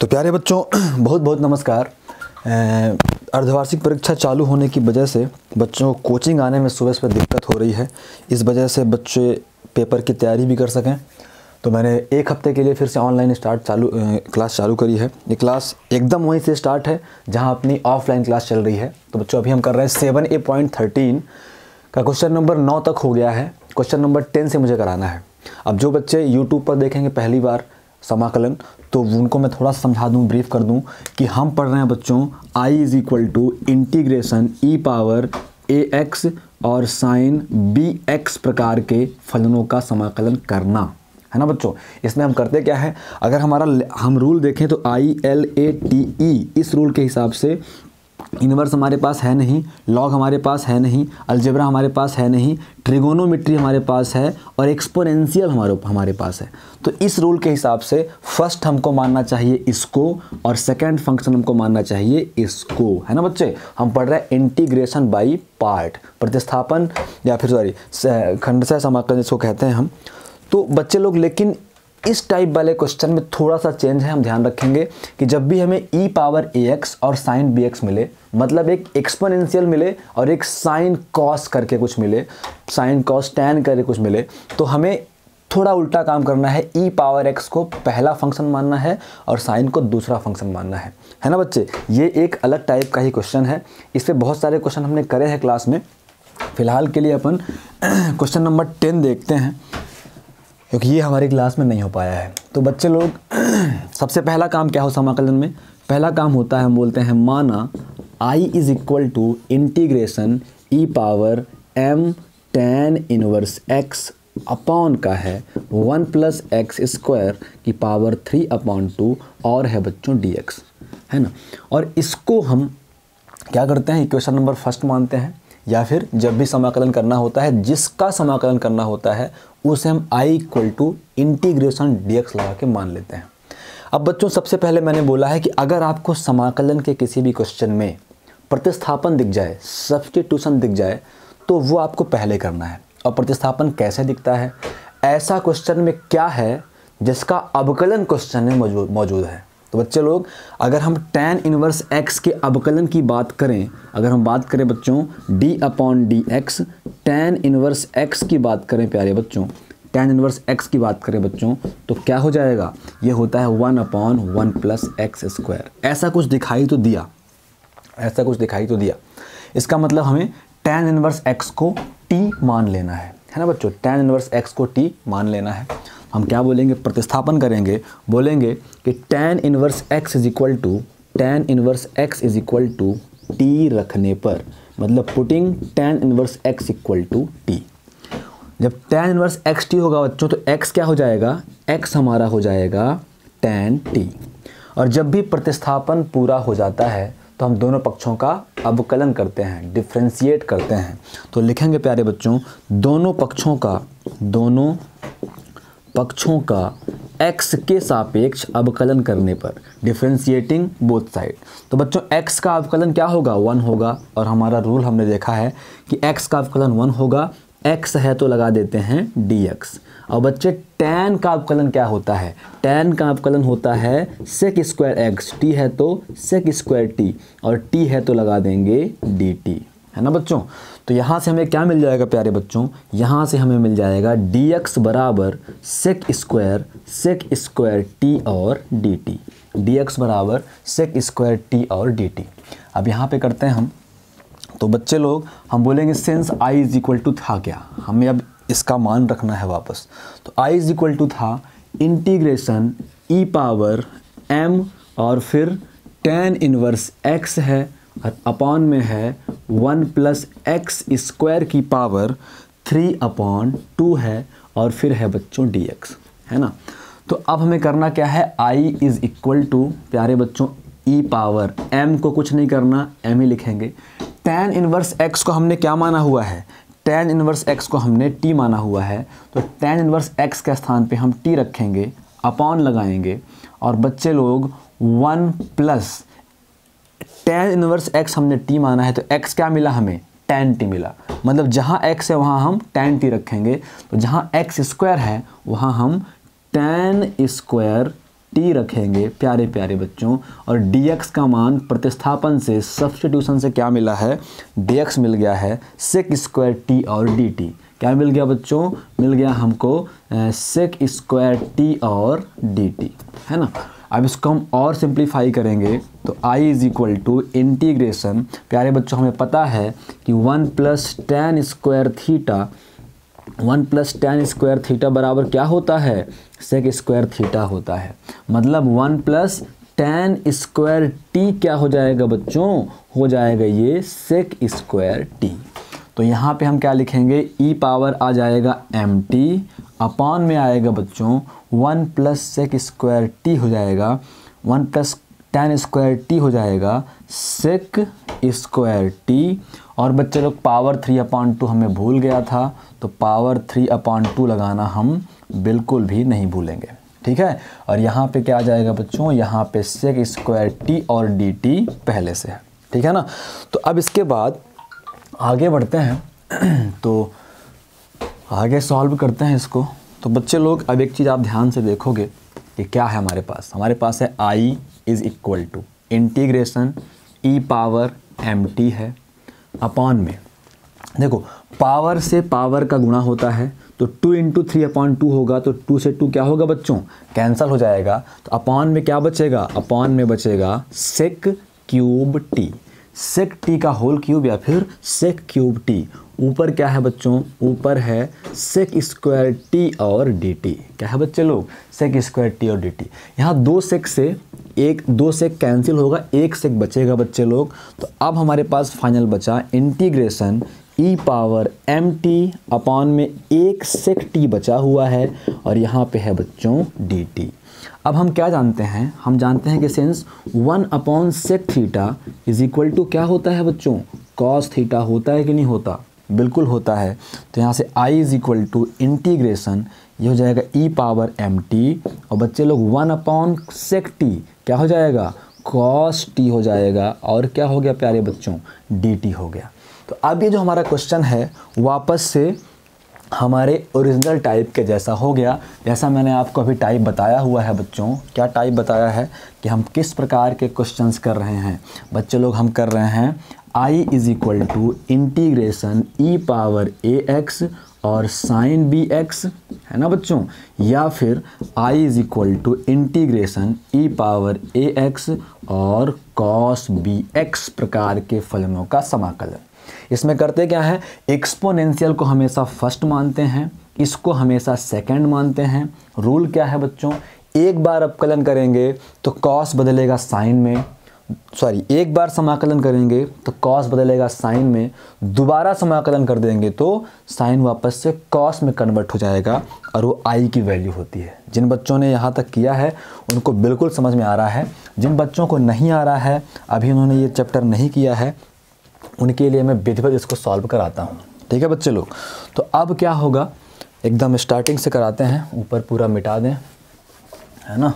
तो प्यारे बच्चों बहुत बहुत नमस्कार। अर्धवार्षिक परीक्षा चालू होने की वजह से बच्चों को कोचिंग आने में सुबह सुबह दिक्कत हो रही है। इस वजह से बच्चे पेपर की तैयारी भी कर सकें तो मैंने एक हफ्ते के लिए फिर से ऑनलाइन क्लास चालू करी है। ये क्लास एकदम वहीं से स्टार्ट है जहां अपनी ऑफलाइन क्लास चल रही है। तो बच्चों अभी हम कर रहे हैं 7A.13 का क्वेश्चन नंबर 9 तक हो गया है। क्वेश्चन नंबर 10 से मुझे कराना है। अब जो बच्चे यूट्यूब पर देखेंगे पहली बार समाकलन तो उनको मैं थोड़ा समझा दूं, ब्रीफ कर दूं कि हम पढ़ रहे हैं बच्चों I is equal to integration e power ax और साइन bx प्रकार के फलनों का समाकलन करना है ना बच्चों। इसमें हम करते क्या है, अगर हम रूल देखें तो ILATE इस रूल के हिसाब से इनवर्स हमारे पास है नहीं, लॉग हमारे पास है नहीं, अलजेब्रा हमारे पास है नहीं, ट्रिगोनोमेट्री हमारे पास है और एक्सपोनेंशियल हमारे पास है। तो इस रूल के हिसाब से फर्स्ट हमको मानना चाहिए इसको और सेकंड फंक्शन हमको मानना चाहिए इसको, है ना बच्चे। हम पढ़ रहे हैं इंटीग्रेशन बाय पार्ट, प्रतिस्थापन या फिर खंडशः समाकलन जिसको कहते हैं हम। तो बच्चे लोग लेकिन इस टाइप वाले क्वेश्चन में थोड़ा सा चेंज है। हम ध्यान रखेंगे कि जब भी हमें e पावर ax और साइन bx मिले, मतलब एक एक्सपोनेंशियल मिले और एक साइन कॉस करके कुछ मिले, साइन कॉस टैन करके कुछ मिले, तो हमें थोड़ा उल्टा काम करना है। e पावर x को पहला फंक्शन मानना है और साइन को दूसरा फंक्शन मानना है ना बच्चे। ये एक अलग टाइप का ही क्वेश्चन है। इससे बहुत सारे क्वेश्चन हमने करे हैं क्लास में। फिलहाल के लिए अपन क्वेश्चन नंबर 10 देखते हैं क्योंकि ये हमारी क्लास में नहीं हो पाया है। तो बच्चे लोग सबसे पहला काम क्या हो समाकलन में, पहला काम होता है हम बोलते हैं माना I is equal to integration e power m tan inverse x upon का है 1 प्लस एक्स स्क्वायर की पावर 3/2 और है बच्चों dx, है ना। और इसको हम क्या करते हैं, इक्वेशन नंबर फर्स्ट मानते हैं, या फिर जब भी समाकलन करना होता है, जिसका समाकलन करना होता है उसे हम I equal to integration dx लगा के मान लेते हैं। अब बच्चों सबसे पहले मैंने बोला है कि अगर आपको समाकलन के किसी भी क्वेश्चन में प्रतिस्थापन दिख जाए, सब्स्टिट्यूशन दिख जाए, तो वो आपको पहले करना है। और प्रतिस्थापन कैसे दिखता है, ऐसा क्वेश्चन में क्या है जिसका अवकलन क्वेश्चन में मौजूद है। तो बच्चे लोग अगर हम tan इनवर्स x के अवकलन की बात करें, अगर हम बात करें बच्चों d/dx, tan इनवर्स x की बात करें प्यारे बच्चों, tan इनवर्स x की बात करें बच्चों, तो क्या हो जाएगा, ये होता है 1/1 प्लस एक्स स्क्वायर। ऐसा कुछ दिखाई तो दिया, ऐसा कुछ दिखाई तो दिया। इसका मतलब हमें tan इनवर्स x को t मान लेना है ना बच्चों। tan इनवर्स x को t मान लेना है। हम क्या बोलेंगे, प्रतिस्थापन करेंगे, बोलेंगे कि tan inverse x is equal to t रखने पर, मतलब putting tan inverse x equal to t। जब tan इनवर्स x t होगा बच्चों तो x क्या हो जाएगा, x हमारा हो जाएगा tan t। और जब भी प्रतिस्थापन पूरा हो जाता है तो हम दोनों पक्षों का अवकलन करते हैं, डिफ्रेंशिएट करते हैं। तो लिखेंगे प्यारे बच्चों दोनों पक्षों का x के सापेक्ष अवकलन करने पर, डिफ्रेंशिएटिंग बोथ साइड। तो बच्चों x का अवकलन क्या होगा, 1 होगा। और हमारा रूल हमने देखा है कि x का अवकलन 1 होगा, x है तो लगा देते हैं dx। और बच्चे tan का अवकलन क्या होता है, tan का अवकलन होता है sec स्क्वायर x, t है तो sec स्क्वायर t और t है तो लगा देंगे dt, है ना बच्चों। तो यहाँ से हमें क्या मिल जाएगा प्यारे बच्चों, यहाँ से हमें मिल जाएगा dx बराबर sec स्क्वायर t और dt, dx बराबर sec स्क्वायर t और dt। अब यहाँ पे करते हैं हम, तो बच्चे लोग हम बोलेंगे since I is equal to था क्या, हमें अब इसका मान रखना है वापस। तो I इज इक्वल टू था इंटीग्रेशन e पावर m और फिर tan इनवर्स x है और अपॉन में है 1 प्लस एक्स स्क्वायर की पावर 3/2 है और फिर है बच्चों dx, है ना। तो अब हमें करना क्या है, I इज इक्वल टू प्यारे बच्चों e पावर m को कुछ नहीं करना, m ही लिखेंगे। tan इनवर्स x को हमने क्या माना हुआ है, tan इनवर्स x को हमने t माना हुआ है। तो tan इनवर्स x के स्थान पे हम t रखेंगे, अपॉन लगाएंगे और बच्चे लोग 1 प्लस tan इनवर्स x हमने t माना है तो x क्या मिला हमें, tan t मिला। मतलब जहाँ x है वहाँ हम tan t रखेंगे, तो जहाँ x स्क्वायर है वहाँ हम tan स्क्वायर टी रखेंगे प्यारे प्यारे बच्चों, और dx का मान प्रतिस्थापन से सब्स्टिट्यूशन से क्या मिला है, dx मिल गया है सेक स्क्वायर टी और dt। क्या मिल गया बच्चों, मिल गया हमको सेक स्क्वायर टी और dt, है ना। अब इसको हम और सिंप्लीफाई करेंगे तो I is equal to integration, प्यारे बच्चों हमें पता है कि 1 प्लस टेन स्क्वायर थीटा बराबर क्या होता है, सेक स्क्वायर थीटा होता है। मतलब 1 प्लस टेन स्क्वायर टी क्या हो जाएगा बच्चों, हो जाएगा ये सेक स्क्वायर टी। तो यहाँ पे हम क्या लिखेंगे, ई पावर आ जाएगा एम टी, अपॉन में आएगा बच्चों 1 प्लस सेक स्क्वायर टी हो जाएगा, 1 प्लस टेन स्क्वायर टी हो जाएगा सेक स्क्वायर टी। और बच्चे लोग पावर 3/2 हमें भूल गया था, तो पावर 3/2 लगाना हम बिल्कुल भी नहीं भूलेंगे, ठीक है। और यहाँ पे क्या आ जाएगा बच्चों, यहाँ पे सेक स्क्वायर टी और डी टी पहले से है, ठीक है ना। तो अब इसके बाद आगे बढ़ते हैं तो आगे सॉल्व करते हैं इसको। तो बच्चे लोग अब एक चीज़ आप ध्यान से देखोगे कि क्या है हमारे पास है I is equal to integration e power m t है, अपॉन में देखो पावर से पावर का गुणा होता है, तो 2 × 3/2 होगा, तो 2 से 2 क्या होगा बच्चों, कैंसल हो जाएगा। तो अपॉन में क्या बचेगा, अपॉन में बचेगा सेक क्यूब टी, सेक टी का होल क्यूब या फिर सेक क्यूब टी। ऊपर क्या है बच्चों, ऊपर है सेक स्क्वायर टी और डी टी। क्या है बच्चे लोग, सेक स्क्वायर टी और डी टी। यहाँ 2 सेक से दो सेक कैंसिल होगा, 1 सेक बचेगा बच्चे लोग। तो अब हमारे पास फाइनल बचा integration e power m t, upon में 1 सेक टी बचा हुआ है, और यहाँ पे है बच्चों डी टी। अब हम क्या जानते हैं, हम जानते हैं कि since 1 sec theta is equal to क्या होता है बच्चों, कॉस थीटा होता है कि नहीं होता, बिल्कुल होता है। तो यहाँ से I is equal to integration, ये हो जाएगा ई पावर एम टी, और बच्चे लोग 1 सेक टी क्या हो जाएगा, कॉस टी हो जाएगा, और क्या हो गया प्यारे बच्चों, डी टी हो गया। तो अब ये जो हमारा क्वेश्चन है वापस से हमारे ओरिजिनल टाइप के जैसा हो गया। जैसा मैंने आपको अभी टाइप बताया हुआ है बच्चों, क्या टाइप बताया है कि हम किस प्रकार के क्वेश्चंस कर रहे हैं बच्चे लोग। हम कर रहे हैं I is equal to integration e power a x और साइन बी एक्स, है ना बच्चों, या फिर I is equal to integration e power a x और कॉस बी एक्स प्रकार के फलनों का समाकलन। इसमें करते क्या है, एक्सपोनेंशियल को हमेशा फर्स्ट मानते हैं, इसको हमेशा सेकंड मानते हैं। रूल क्या है बच्चों, एक बार अवकलन करेंगे तो कॉस बदलेगा साइन में, एक बार समाकलन करेंगे तो कॉस बदलेगा साइन में, दोबारा समाकलन कर देंगे तो साइन वापस से कॉस में कन्वर्ट हो जाएगा, और वो आई की वैल्यू होती है। जिन बच्चों ने यहाँ तक किया है उनको बिल्कुल समझ में आ रहा है, जिन बच्चों को नहीं आ रहा है, अभी उन्होंने ये चैप्टर नहीं किया है, उनके लिए मैं विधिवत इसको सॉल्व कराता हूँ, ठीक है बच्चे लोग। तो अब क्या होगा, एकदम स्टार्टिंग से कराते हैं, ऊपर पूरा मिटा दें, है ना।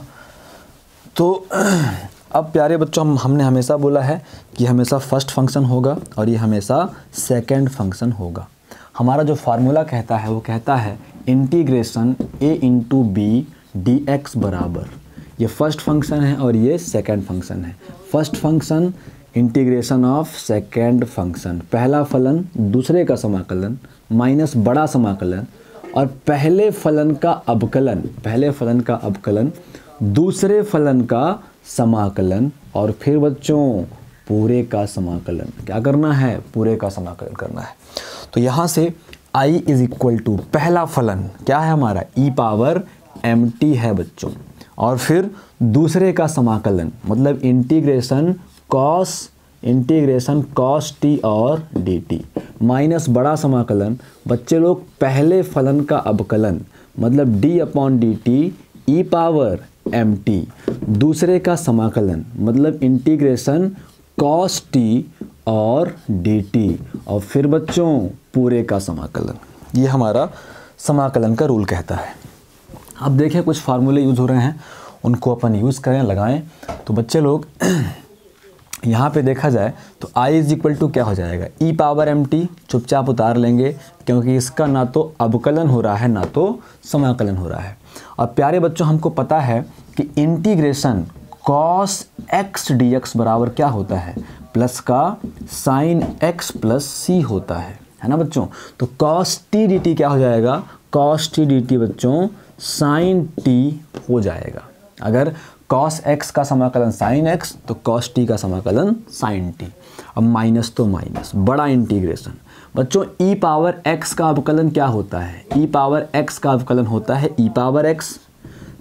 तो अब प्यारे बच्चों हमने हमेशा बोला है कि हमेशा फर्स्ट फंक्शन होगा और ये हमेशा सेकंड फंक्शन होगा। हमारा जो फार्मूला कहता है वो कहता है integration a into b d x बराबर, ये फर्स्ट फंक्शन है और ये सेकंड फंक्शन है। First function integration of second function, पहला फलन दूसरे का समाकलन माइनस बड़ा समाकलन, और पहले फलन का अवकलन दूसरे फलन का समाकलन, और फिर बच्चों पूरे का समाकलन। क्या करना है, पूरे का समाकलन करना है। तो यहाँ से I इज इक्वल टू पहला फलन क्या है हमारा, ई पावर एम टी है बच्चों, और फिर दूसरे का समाकलन मतलब इंटीग्रेशन कॉस टी और डी टी, माइनस बड़ा समाकलन बच्चे लोग पहले फलन का अवकलन मतलब d upon d t e power m t, दूसरे का समाकलन मतलब इंटीग्रेशन कॉस टी और डी टी, और फिर बच्चों पूरे का समाकलन। ये हमारा समाकलन का रूल कहता है। अब देखें कुछ फार्मूले यूज़ हो रहे हैं, उनको अपन यूज़ करें, लगाएं। तो बच्चे लोग यहाँ पे देखा जाए तो I इज इक्वल टू क्या हो जाएगा, ई पावर एम टी, चुपचाप उतार लेंगे क्योंकि इसका ना तो अवकलन हो रहा है ना तो समाकलन हो रहा है। और प्यारे बच्चों हमको पता है कि इंटीग्रेशन cos x dx बराबर क्या होता है, प्लस का sin x प्लस c होता है ना बच्चों। तो cos t dt क्या हो जाएगा, cos t dt बच्चों sin t हो जाएगा। अगर cos x का समाकलन sin x तो cos t का समाकलन sin t। अब माइनस तो माइनस, बड़ा इंटीग्रेशन बच्चों e पावर x का अवकलन क्या होता है, e पावर x का अवकलन होता है e पावर x,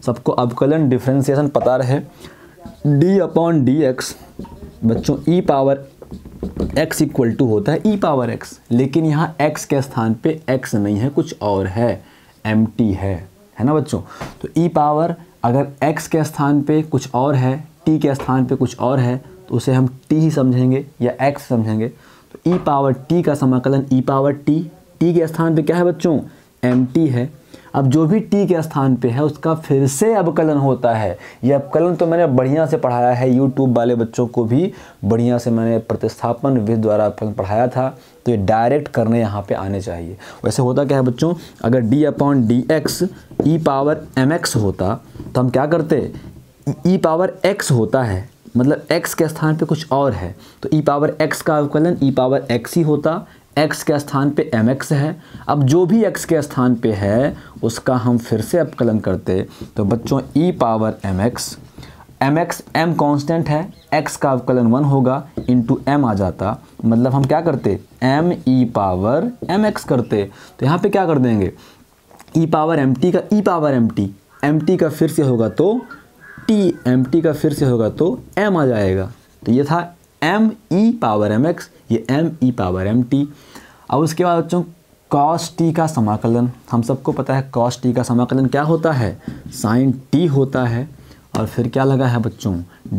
सबको अवकलन डिफरेंशिएशन पता रहे, d अपॉन डी एक्स बच्चों e power x equal to होता है e पावर x, लेकिन यहाँ x के स्थान पे x नहीं है, कुछ और है, mt है ना बच्चों। तो e पावर अगर x के स्थान पे कुछ और है, t के स्थान पे कुछ और है, तो उसे हम t ही समझेंगे या x समझेंगे। तो e पावर t का समाकलन e पावर t के स्थान पे क्या है बच्चों, mt है। अब जो भी t के स्थान पे है उसका फिर से अवकलन होता है। ये अवकलन तो मैंने बढ़िया से पढ़ाया है, यूट्यूब वाले बच्चों को भी बढ़िया से मैंने प्रतिस्थापन विधि द्वारा अवकलन पढ़ाया था, तो ये डायरेक्ट करने यहाँ पे आने चाहिए। वैसे होता क्या है बच्चों, अगर d अपॉन डी एक्स ई पावर एम एक्स होता तो हम क्या करते, ई पावर x होता है मतलब x के स्थान पे कुछ और है, तो e पावर x का अवकलन e पावर x ही होता, x के स्थान पे mx है। अब जो भी x के स्थान पे है उसका हम फिर से अवकलन करते, तो बच्चों e power mx m constant है, x का अवकलन 1 होगा, इंटू m आ जाता, मतलब हम क्या करते m e पावर mx करते। तो यहाँ पे क्या कर देंगे, e पावर mt का e पावर mt का फिर से होगा तो mt का फिर से होगा तो m आ जाएगा। तो ये था m e पावर mx, ये m e पावर mt। अब उसके बाद बच्चों cos t का समाकलन, हम सबको पता है cos t का समाकलन क्या होता है, sin t होता है। और फिर क्या लगा है बच्चों,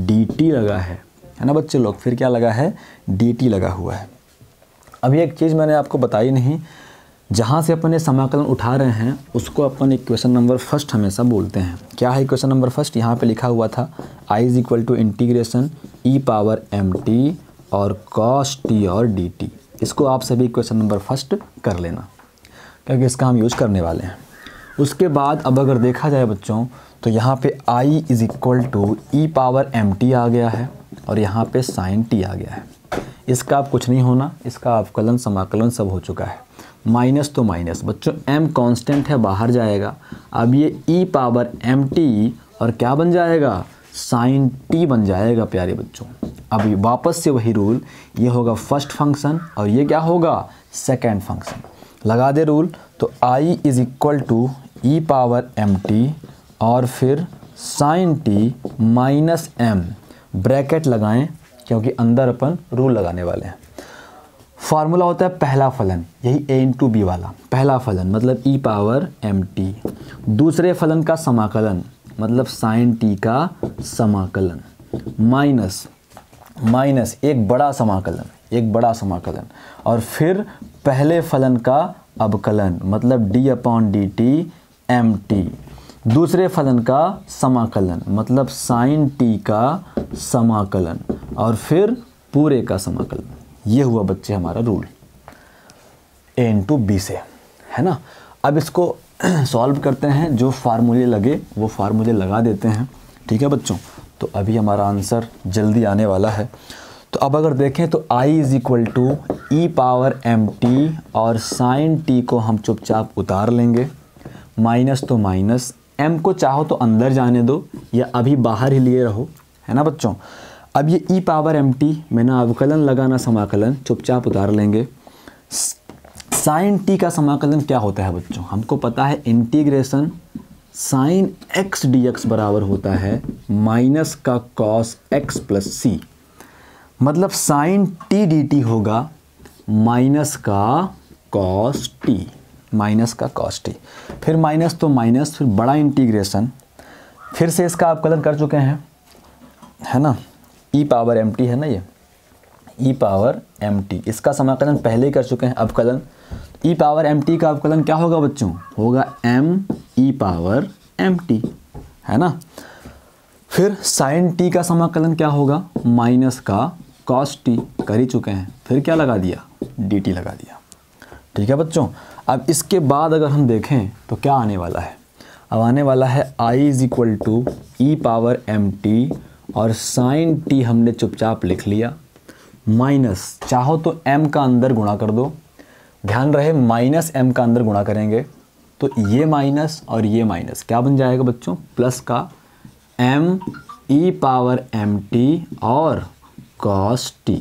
dt लगा है ना बच्चे लोग, फिर क्या लगा है, dt लगा हुआ है। अभी एक चीज़ मैंने आपको बताई नहीं, जहाँ से अपन ये समाकलन उठा रहे हैं उसको अपन इक्वेशन नंबर फर्स्ट हमेशा बोलते हैं। क्या है इक्वेशन नंबर फर्स्ट, यहाँ पे लिखा हुआ था i is equal to integration e power mt और cos t और dt। इसको आप सभी इक्वेशन नंबर फर्स्ट कर लेना, क्योंकि इसका हम यूज़ करने वाले हैं। उसके बाद अब अगर देखा जाए बच्चों तो यहाँ पे i is equal to e power mt आ गया है और यहाँ पे sin t आ गया है। इसका अब कुछ नहीं होना, इसका अवकलन समाकलन सब हो चुका है। माइनस तो माइनस बच्चों, m कांस्टेंट है बाहर जाएगा, अब ये e पावर mt और क्या बन जाएगा, sin t बन जाएगा प्यारे बच्चों। अभी वापस से वही रूल, ये होगा फर्स्ट फंक्शन और ये क्या होगा, सेकंड फंक्शन। लगा दे रूल, तो i is equal to e power mt और फिर sin t minus m, bracket लगाएं क्योंकि अंदर अपन रूल लगाने वाले हैं। फार्मूला होता है पहला फलन, यही a इंटू बी वाला पहला फलन मतलब e पावर mt, दूसरे फलन का समाकलन मतलब sin t का समाकलन, माइनस एक बड़ा समाकलन और फिर पहले फलन का अवकलन मतलब d upon d T mt, दूसरे फलन का समाकलन मतलब sin t का समाकलन और फिर पूरे का समाकलन। ये हुआ बच्चे हमारा रूल a इंटू बी से, है ना। अब इसको सॉल्व करते हैं, जो फार्मूले लगे वो फार्मूले लगा देते हैं, ठीक है बच्चों। तो अभी हमारा आंसर जल्दी आने वाला है। तो अब अगर देखें तो i is equal to e power mt और sin t को हम चुपचाप उतार लेंगे, माइनस तो माइनस, m को चाहो तो अंदर जाने दो या अभी बाहर ही लिए रहो, है ना बच्चों। अब ये e पावर mt में ना अवकलन लगाना समाकलन चुपचाप उतार लेंगे। sin t का समाकलन क्या होता है बच्चों, हमको पता है इंटीग्रेशन sin x dx बराबर होता है माइनस का cos x प्लस c, मतलब sin t dt होगा माइनस का cos t, फिर माइनस तो माइनस, फिर बड़ा इंटीग्रेशन, फिर से इसका अवकलन कर चुके हैं, है ना, e पावर mt है ना, ये e पावर mt, इसका समाकलन पहले ही कर चुके हैं अवकलन। e पावर mt का अवकलन क्या होगा बच्चों, होगा m e पावर mt, है ना। फिर sin t का समाकलन क्या होगा, माइनस का cos t, कर ही चुके हैं, फिर क्या लगा दिया, dt लगा दिया, ठीक है बच्चों। अब इसके बाद अगर हम देखें तो क्या आने वाला है, अब आने वाला है I is equal to e power m t, और साइन टी हमने चुपचाप लिख लिया, माइनस, चाहो तो m का अंदर गुणा कर दो, ध्यान रहे माइनस m का अंदर गुणा करेंगे तो ये माइनस और ये माइनस क्या बन जाएगा बच्चों, प्लस का m e power m t और cos t।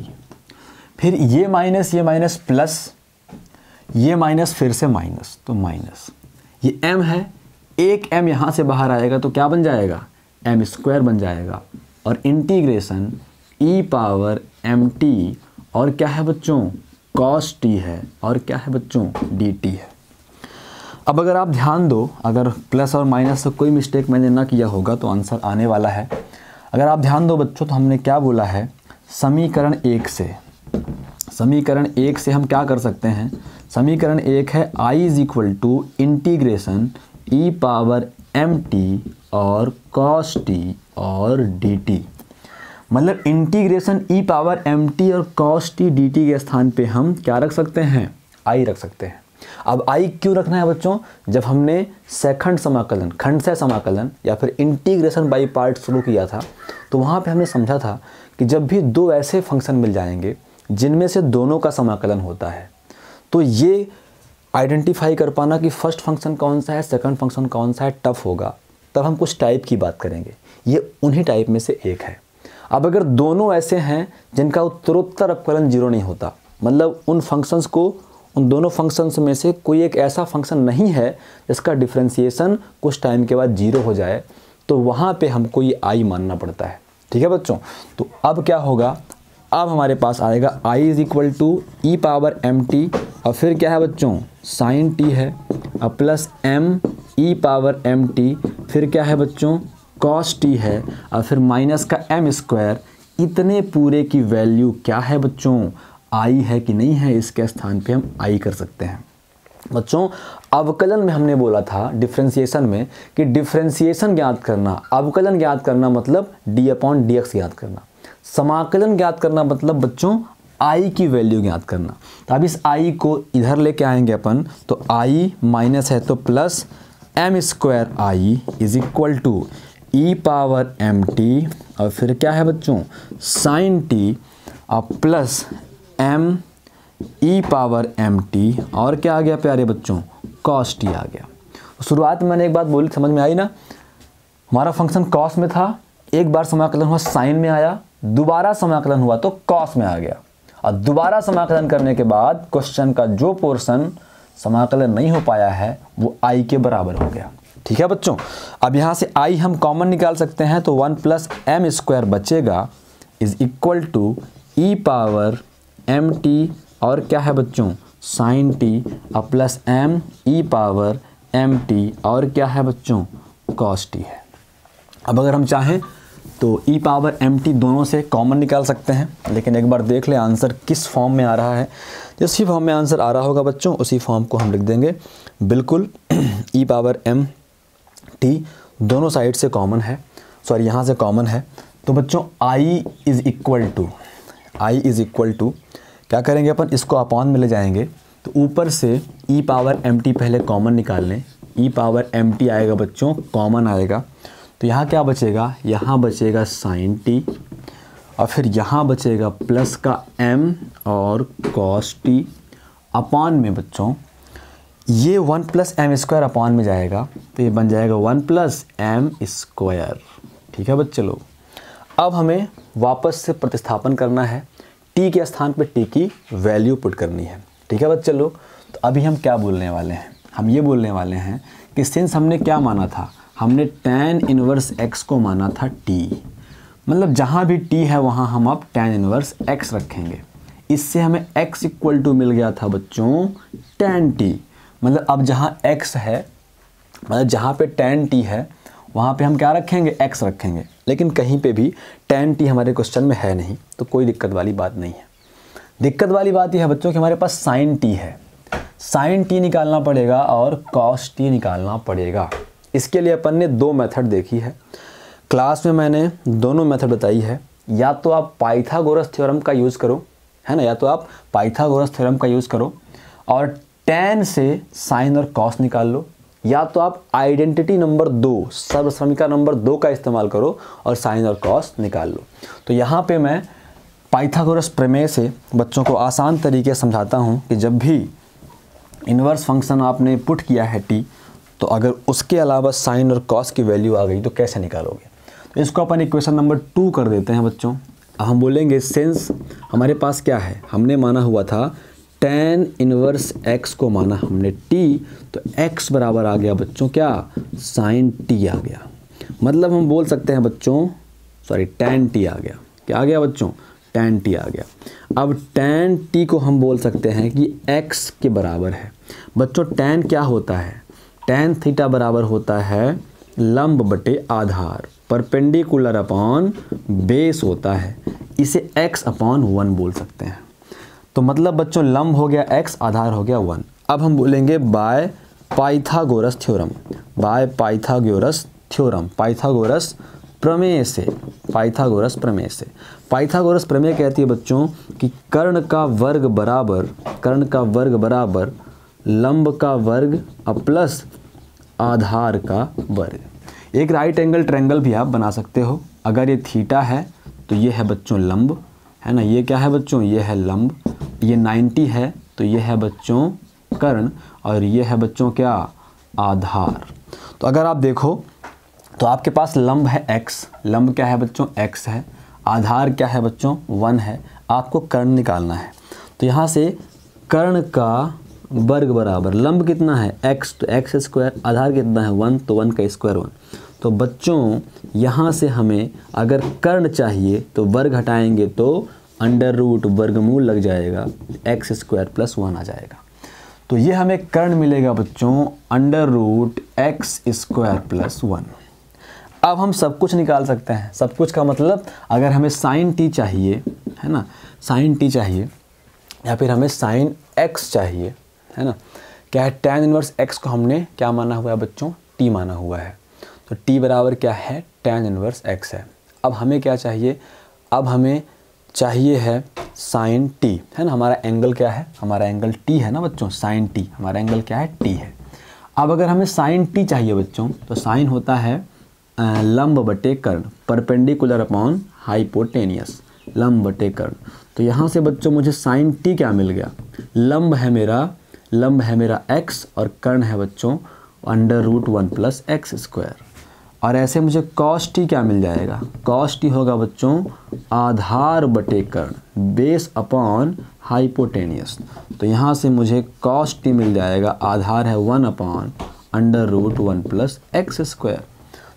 फिर ये माइनस प्लस, ये माइनस फिर से माइनस, तो माइनस, ये m है, एक m यहाँ से बाहर आएगा तो क्या बन जाएगा, m स्क्वायर बन जाएगा, और integration e power m t और क्या है बच्चों, cos t है, और क्या है बच्चों, dt है। अब अगर आप ध्यान दो, अगर प्लस और माइनस से कोई मिस्टेक मैंने ना किया होगा तो आंसर आने वाला है। अगर आप ध्यान दो बच्चों तो हमने क्या बोला है, समीकरण एक से हम क्या कर सकते हैं, समीकरण एक है I is equal to integration e power m t और cos t और dt। मतलब integration e power m t और cos t dt के स्थान पे हम क्या रख सकते हैं, I रख सकते हैं। अब I क्यों रखना है बच्चों, जब हमने सेकंड समाकलन, खंडशः समाकलन या फिर इंटीग्रेशन बाई पार्ट शुरू किया था तो वहाँ पे हमने समझा था कि जब भी दो ऐसे फंक्शन मिल जाएंगे जिनमें से दोनों का समाकलन होता है तो ये आइडेंटिफाई कर पाना कि फर्स्ट फंक्शन कौन सा है, सेकंड फंक्शन कौन सा है, टफ होगा। तब हम कुछ टाइप की बात करेंगे, ये उन्हीं टाइप में से एक है। अब अगर दोनों ऐसे हैं जिनका उत्तरोत्तर अपकलन जीरो नहीं होता, मतलब उन दोनों फंक्शंस में से कोई एक ऐसा फंक्शन नहीं है जिसका डिफरेंशिएशन कुछ टाइम के बाद जीरो हो जाए, तो वहाँ पे हमको ये I मानना पड़ता है। ठीक है बच्चों, तो अब क्या होगा, अब हमारे पास आएगा I is equal to e power m t, और फिर क्या है बच्चों, साइन टी है, अब plus m e power m t, फिर क्या है बच्चों, cos t है, और फिर माइनस का m स्क्वायर। इतने पूरे की वैल्यू क्या है बच्चों, I है कि नहीं है, इसके स्थान पे हम I कर सकते हैं। बच्चों अवकलन में हमने बोला था डिफरेंशिएशन में कि डिफरेंशिएशन ज्ञात करना, अवकलन ज्ञात करना मतलब d/dx ज्ञात करना, समाकलन ज्ञात करना मतलब बच्चों I की वैल्यू ज्ञात करना। तो अब इस I को इधर लेके आएंगे अपन, तो I माइनस है तो plus m square I is equal to e power m t, और फिर क्या है बच्चों, साइन टी, और plus m e power m t, और क्या आ गया प्यारे बच्चों, cos t आ गया। शुरुआत में मैंने एक बात बोली, समझ में आई ना, हमारा फंक्शन cos में था, एक बार समाकलन हुआ साइन में आया, दोबारा समाकलन हुआ तो cos में आ गया, और दोबारा समाकलन करने के बाद क्वेश्चन का जो पोर्शन समाकलन नहीं हो पाया है वो I के बराबर हो गया। ठीक है बच्चों, अब यहाँ से I हम कॉमन निकाल सकते हैं, तो 1 प्लस m स्क्वायर बचेगा is equal to e power m t, और क्या है बच्चों, साइन टी, और plus m e power m t, और क्या है बच्चों, cos t है। अब अगर हम चाहें तो ई पावर एम टी दोनों से कॉमन निकाल सकते हैं, लेकिन एक बार देख ले आंसर किस फॉर्म में आ रहा है। जिस भी फॉर्म में आंसर आ रहा होगा बच्चों उसी फॉर्म को हम लिख देंगे। बिल्कुल ई पावर एम टी दोनों साइड से कॉमन है, सॉरी यहाँ से कॉमन है, तो बच्चों I इज़ इक्वल टू क्या करेंगे अपन, इसको अपॉन में ले जाएंगे, तो ऊपर से ई पावर एम टी पहले कॉमन निकाल लें, ई पावर एम टी आएगा बच्चों, कॉमन आएगा, तो यहाँ क्या बचेगा, यहाँ बचेगा साइन टी, और फिर यहाँ बचेगा प्लस का m और cos t, अपॉन में बच्चों ये 1 प्लस एम स्क्वायर अपॉन में जाएगा, तो ये बन जाएगा 1 प्लस एम स्क्वायर। ठीक है बच्चे लोग, अब हमें वापस से प्रतिस्थापन करना है, t के स्थान पे t की वैल्यू पुट करनी है। ठीक है बच्चे लोग, तो अभी हम क्या बोलने वाले हैं, हम ये बोलने वाले हैं कि सिंस हमने क्या माना था, हमने tan इनवर्स x को माना था t, मतलब जहाँ भी t है वहाँ हम अब tan इनवर्स x रखेंगे। इससे हमें x इक्वल टू मिल गया था बच्चों tan t, मतलब अब जहाँ x है, मतलब जहाँ पे tan t है वहाँ पे हम क्या रखेंगे, x रखेंगे, लेकिन कहीं पे भी tan t हमारे क्वेश्चन में है नहीं, तो कोई दिक्कत वाली बात नहीं है। दिक्कत वाली बात यह है बच्चों कि हमारे पास sin t है, sin t निकालना पड़ेगा और cos t निकालना पड़ेगा। इसके लिए अपन ने दो मेथड देखी है, क्लास में मैंने दोनों मेथड बताई है। या तो आप पाइथागोरस थ्योरम का यूज़ करो, है ना, या तो आप पाइथागोरस थ्योरम का यूज़ करो और tan से sin और cos निकाल लो, या तो आप आइडेंटिटी नंबर 2, सर्वसमीका नंबर 2 का इस्तेमाल करो और साइन और कॉस निकाल लो। तो यहाँ पे मैं पाइथागोरस प्रमेय से बच्चों को आसान तरीके से समझाता हूँ कि जब भी इन्वर्स फंक्शन आपने पुट किया है t, तो अगर उसके अलावा साइन और कॉस की वैल्यू आ गई तो कैसे निकालोगे। तो इसको अपन इक्वेशन नंबर 2 कर देते हैं बच्चों। अब हम बोलेंगे सिंस हमारे पास क्या है, हमने माना हुआ था tan इनवर्स x को माना हमने t, तो x बराबर आ गया बच्चों क्या, sin t आ गया। मतलब हम बोल सकते हैं बच्चों, सॉरी tan t आ गया। क्या आ गया बच्चों, tan t आ गया। अब tan t को हम बोल सकते हैं कि x के बराबर है। बच्चों tan क्या होता है, tan थीटा बराबर होता है लंब बटे आधार, परपेंडिकुलर अपॉन बेस होता है। इसे x अपॉन 1 बोल सकते हैं। तो मतलब बच्चों लंब हो गया x, आधार हो गया 1। अब हम बोलेंगे by Pythagoras theorem, by Pythagoras theorem, Pythagoras प्रमेय से, पाइथागोरस प्रमेय से। पाइथागोरस प्रमेय कहती है बच्चों कि कर्ण का वर्ग बराबर, कर्ण का वर्ग बराबर लंब का वर्ग प्लस आधार का वर्ग। एक राइट एंगल ट्रायंगल भी आप बना सकते हो। अगर ये थीटा है तो ये है बच्चों लंब, है ना, ये क्या है बच्चों, ये है लंब। ये 90 है तो ये है बच्चों कर्ण, और ये है बच्चों क्या, आधार। तो अगर आप देखो तो आपके पास लंब है x, लंब क्या है बच्चों, x है, आधार क्या है बच्चों 1 है। आपको कर्ण निकालना है। तो यहाँ से कर्ण का वर्ग बराबर लंब कितना है x, तो x स्क्वायर, आधार कितना है 1, तो 1 का स्क्वायर 1। तो बच्चों यहाँ से हमें अगर कर्ण चाहिए तो वर्ग हटाएंगे तो अंडर रूट वर्गमूल लग जाएगा, x स्क्वायर प्लस 1 आ जाएगा। तो ये हमें कर्ण मिलेगा बच्चों under root x square plus 1। अब हम सब कुछ निकाल सकते हैं। सब कुछ का मतलब अगर हमें साइन t चाहिए, है ना, साइन t चाहिए, या फिर हमें साइन x चाहिए, है ना, क्या है, tan इनवर्स x को हमने क्या माना हुआ है बच्चों, t माना हुआ है। तो t बराबर क्या है, tan इनवर्स x है। अब हमें क्या चाहिए, अब हमें चाहिए है साइन t, है ना, हमारा एंगल क्या है, हमारा एंगल t है ना बच्चों, साइन t, हमारा एंगल क्या है, t है। अब अगर हमें साइन t चाहिए बच्चों, तो साइन होता है लंब बटे कर्ण, परपेंडिकुलर अपॉन हाइपोटेनियस, लंब बटे कर्ण। तो यहाँ से बच्चों मुझे साइन t क्या मिल गया, लंब है मेरा x और कर्ण है बच्चों under root 1 plus x square. और ऐसे मुझे कॉस t क्या मिल जाएगा, कॉस t होगा बच्चों आधार बटे कर्ण, बेस अपॉन हाइपोटेनियस। तो यहाँ से मुझे कॉस t मिल जाएगा, आधार है 1 upon under root 1 plus x square.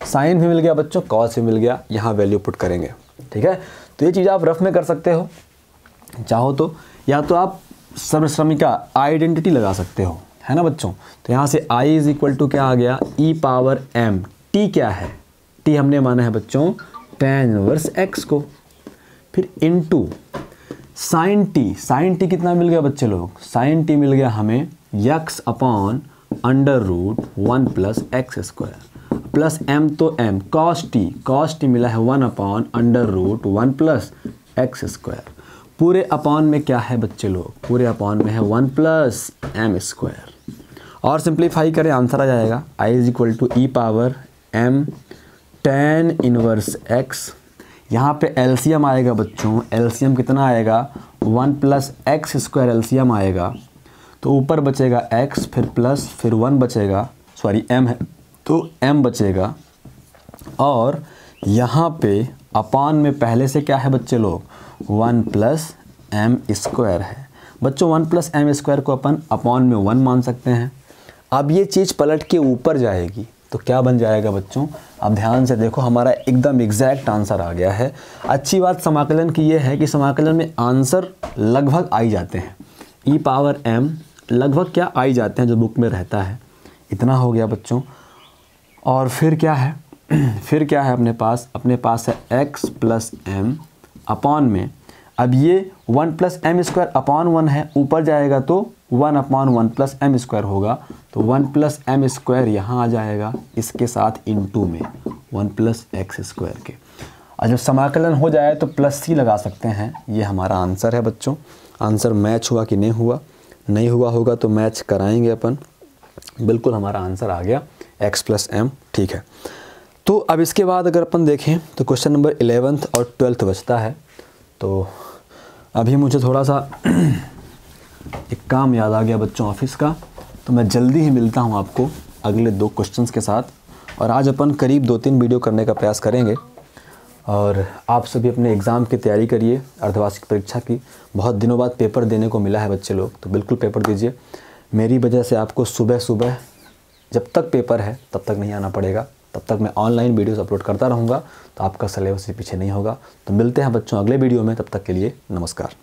Sine भी मिल गया बच्चों, कॉस भी मिल गया, यहाँ वैल्यू पुट करेंगे, ठीक है। तो ये चीज़ आप रफ में कर सकते हो चाहो तो, या तो आप सर्वसमीका आइडेंटिटी लगा सकते हो, है ना बच्चों। तो यहाँ से i इज इक्वल टू क्या आ गया, e पावर m, t क्या है, t हमने माना है बच्चों tan इनवर्स x को, फिर into sine t, sine t कितना मिल गया बच्चे लोग, साइन t मिल गया हमें x upon under root 1 plus x square, plus m तो m, cos t मिला है 1 upon under root 1 plus x square. पूरे अपॉन में क्या है बच्चे लोग, पूरे अपॉन में है 1 प्लस एम स्क्वायर। और सिंप्लीफाई करें आंसर आ जाएगा i is equal to e power m tan inverse x। यहाँ पे एलसीएम आएगा बच्चों, एलसीएम कितना आएगा 1 प्लस एक्स स्क्वायर एलसीएम आएगा। तो ऊपर बचेगा x, फिर प्लस, फिर 1 बचेगा, सॉरी m है तो m बचेगा। और यहाँ पे अपॉन में पहले से क्या है बच्चे लोग, 1 प्लस एम स्क्वायर है। बच्चों 1 प्लस एम स्क्वायर को अपन अपॉन में 1 मान सकते हैं। अब ये चीज़ पलट के ऊपर जाएगी तो क्या बन जाएगा बच्चों, अब ध्यान से देखो, हमारा एकदम एग्जैक्ट आंसर आ गया है। अच्छी बात समाकलन की ये है कि समाकलन में आंसर लगभग आ ही जाते हैं, ई पावर m लगभग क्या आ ही जाते हैं जो बुक में रहता है। इतना हो गया बच्चों। और फिर क्या है, फिर क्या है अपने पास है x प्लस एम अपॉन में, अब ये 1 प्लस एम स्क्वायर अपॉन 1 है, ऊपर जाएगा तो 1 अपॉन 1 प्लस एम स्क्वायर होगा। तो 1 प्लस एम स्क्वायर यहाँ आ जाएगा, इसके साथ इनटू में 1 प्लस एक्स स्क्वायर के। और जब समाकलन हो जाए तो प्लस सी लगा सकते हैं। ये हमारा आंसर है बच्चों। आंसर मैच हुआ कि नहीं हुआ, नहीं हुआ होगा तो मैच कराएंगे अपन। बिल्कुल हमारा आंसर आ गया x + m, ठीक है। तो अब इसके बाद अगर अपन देखें तो क्वेश्चन नंबर 11th और 12th बचता है। तो अभी मुझे थोड़ा सा एक काम याद आ गया बच्चों ऑफिस का, तो मैं जल्दी ही मिलता हूँ आपको अगले 2 क्वेश्चंस के साथ। और आज अपन करीब 2-3 वीडियो करने का प्रयास करेंगे। और आप सभी अपने एग्ज़ाम की तैयारी करिए, अर्धवार्षिक परीक्षा की। बहुत दिनों बाद पेपर देने को मिला है बच्चे लोग, तो बिल्कुल पेपर दीजिए। मेरी वजह से आपको सुबह सुबह जब तक पेपर है तब तक नहीं आना पड़ेगा, तब तक मैं ऑनलाइन वीडियोस अपलोड करता रहूँगा, तो आपका सिलेबस से पीछे नहीं होगा। तो मिलते हैं बच्चों अगले वीडियो में, तब तक के लिए नमस्कार।